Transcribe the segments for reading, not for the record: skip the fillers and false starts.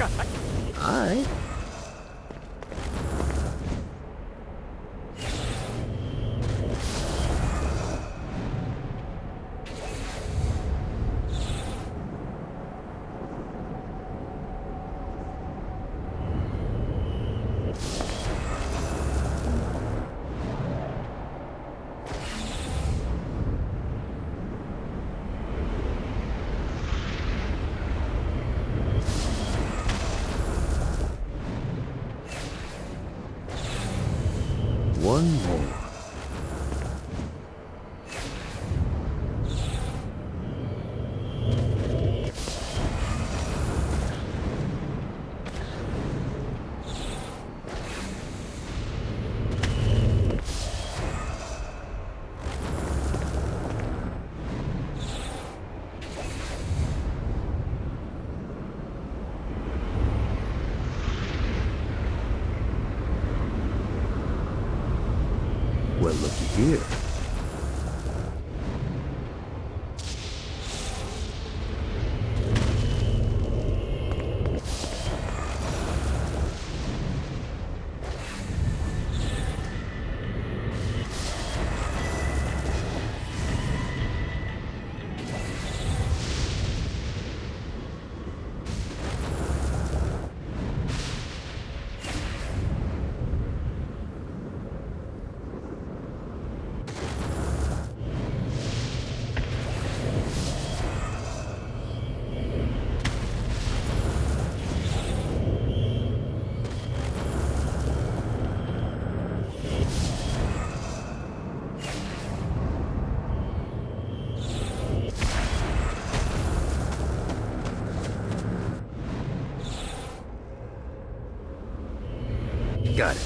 Hi. One more. Well, looky here. Got it.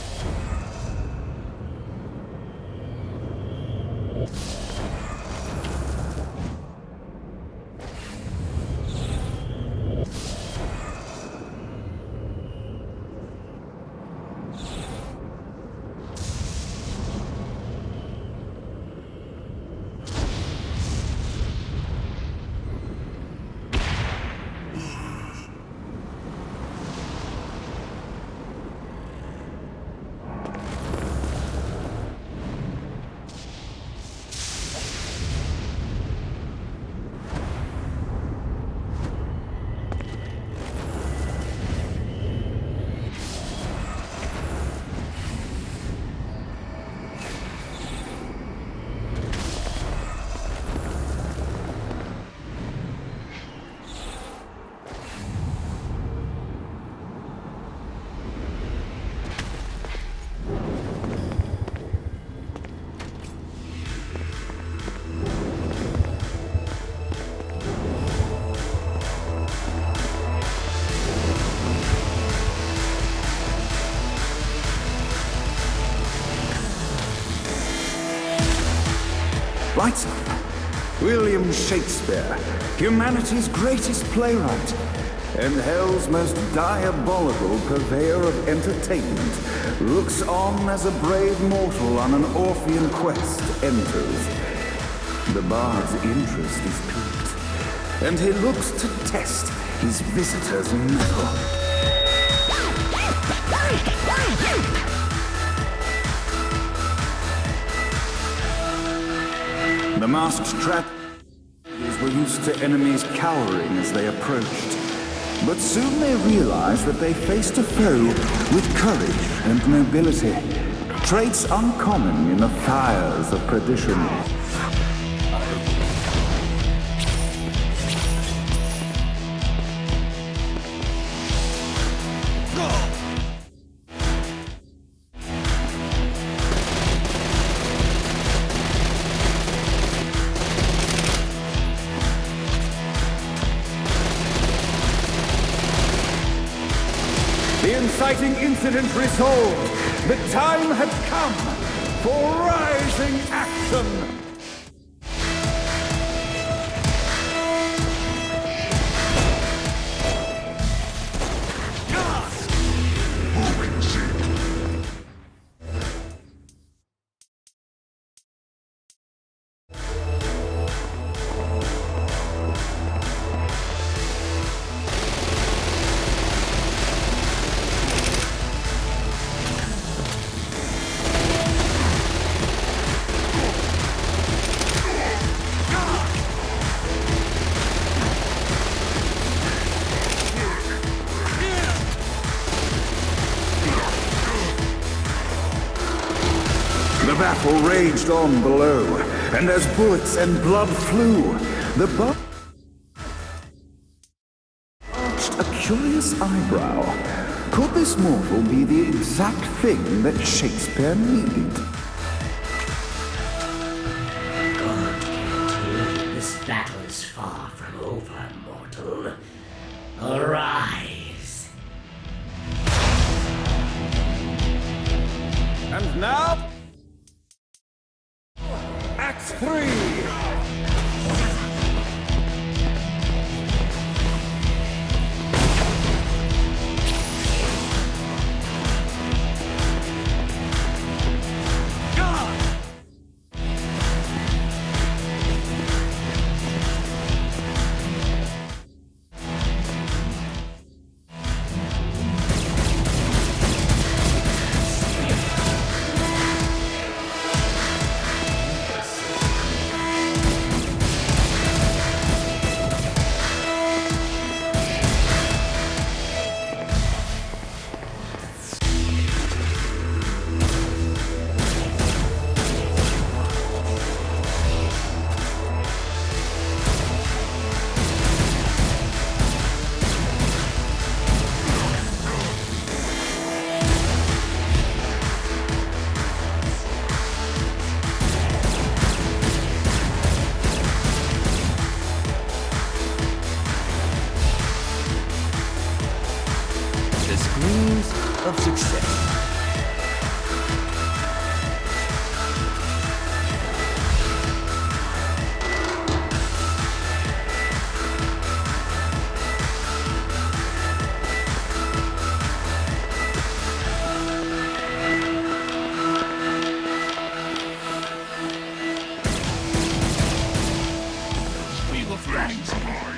Right, son. William Shakespeare, humanity's greatest playwright, and hell's most diabolical purveyor of entertainment, looks on as a brave mortal on an Orphean quest enters. The bard's interest is piqued, and he looks to test his visitor's mettle. The masked trap were used to enemies cowering as they approached. But soon they realized that they faced a foe with courage and nobility, traits uncommon in the fires of perdition. The inciting incident resolved. The time had come for rising action. battle raged on below, and as bullets and blood flew, the bard arched a curious eyebrow. Could this mortal be the exact thing that Shakespeare needed? Good. This battle is far from over, mortal. Arise. And now, Act 3! Screams of success. Wheel of Dragons card.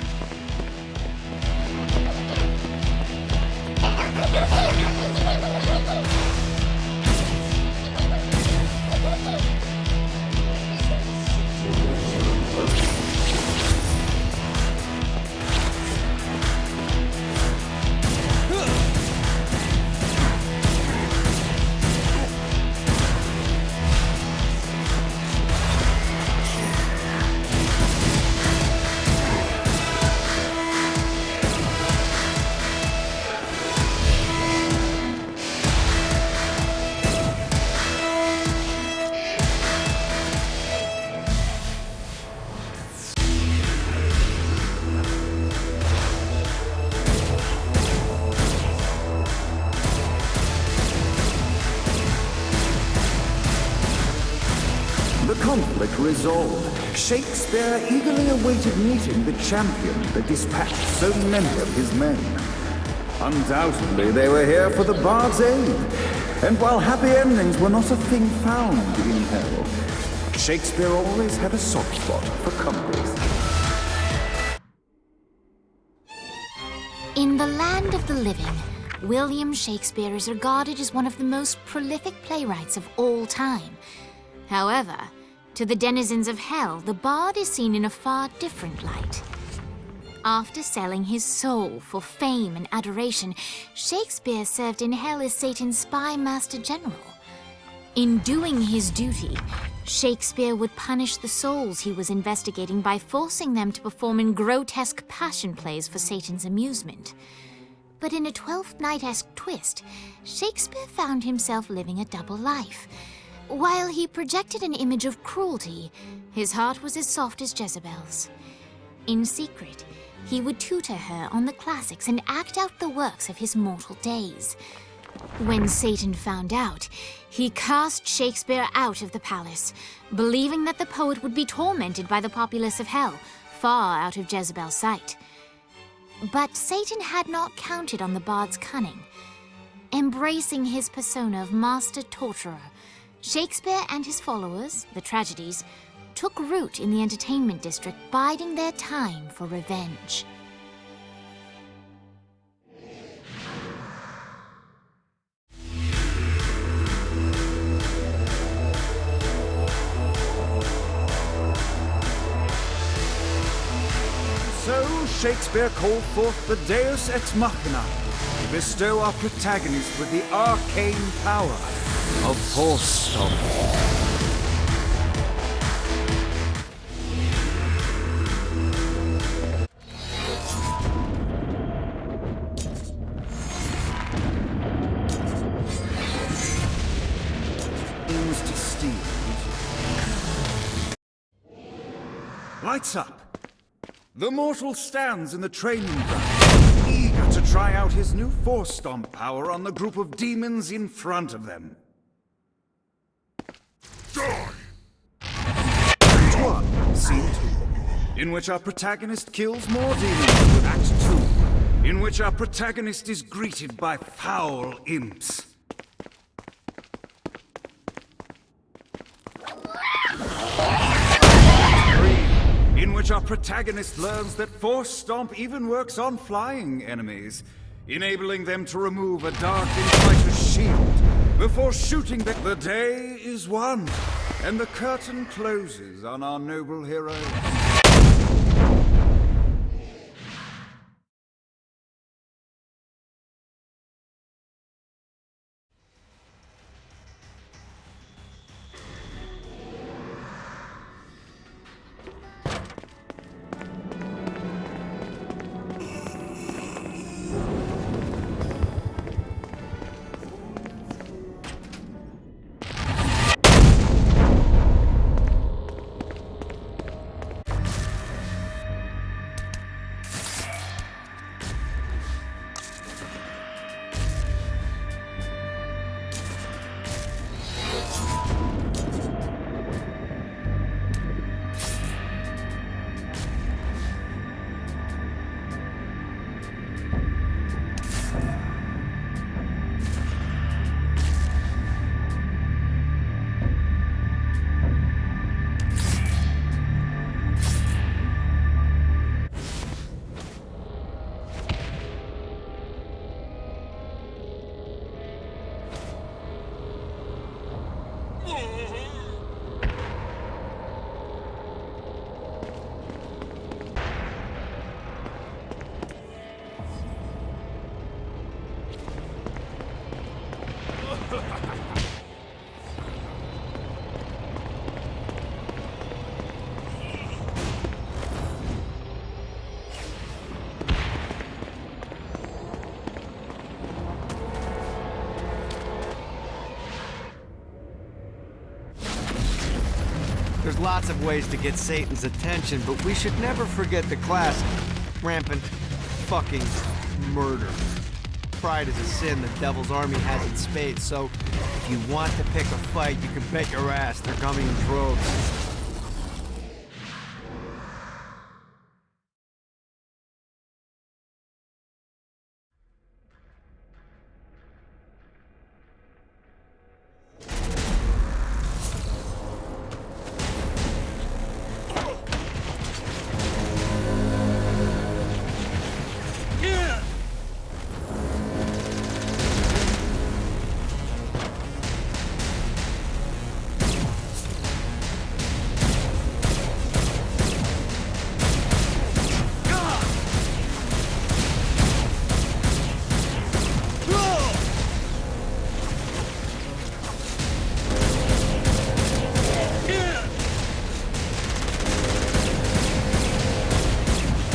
The conflict resolved, Shakespeare eagerly awaited meeting the champion that dispatched so many of his men. Undoubtedly, they were here for the bard's aid, and while happy endings were not a thing found in hell, Shakespeare always had a soft spot for comedies. In the land of the living, William Shakespeare is regarded as one of the most prolific playwrights of all time. However, to the denizens of hell, the bard is seen in a far different light. After selling his soul for fame and adoration, Shakespeare served in hell as Satan's spy master general. In doing his duty, Shakespeare would punish the souls he was investigating by forcing them to perform in grotesque passion plays for Satan's amusement. But in a Twelfth Night-esque twist, Shakespeare found himself living a double life. While he projected an image of cruelty, his heart was as soft as Jezebel's. In secret, he would tutor her on the classics and act out the works of his mortal days. When Satan found out, he cast Shakespeare out of the palace, believing that the poet would be tormented by the populace of hell, far out of Jezebel's sight. But Satan had not counted on the bard's cunning. Embracing his persona of master torturer, Shakespeare and his followers, the tragedies, took root in the entertainment district, biding their time for revenge. So Shakespeare called forth the Deus Ex Machina to bestow our protagonist with the arcane power of force stop. Lights up! The mortal stands in the training ground, eager to try out his new Force Stomp power on the group of demons in front of them. Act 1, Scene 2, in which our protagonist kills more demons with Act 2, in which our protagonist is greeted by foul imps. In which our protagonist learns that Force Stomp even works on flying enemies, enabling them to remove a dark insider's shield before shooting them. The day is won, and the curtain closes on our noble hero. There's lots of ways to get Satan's attention, but we should never forget the classic rampant fucking murder. Pride is a sin the Devil's Army has in spades, so if you want to pick a fight, you can bet your ass they're coming in droves.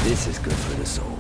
This is good for the soul.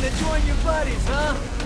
wanna join your buddies, huh?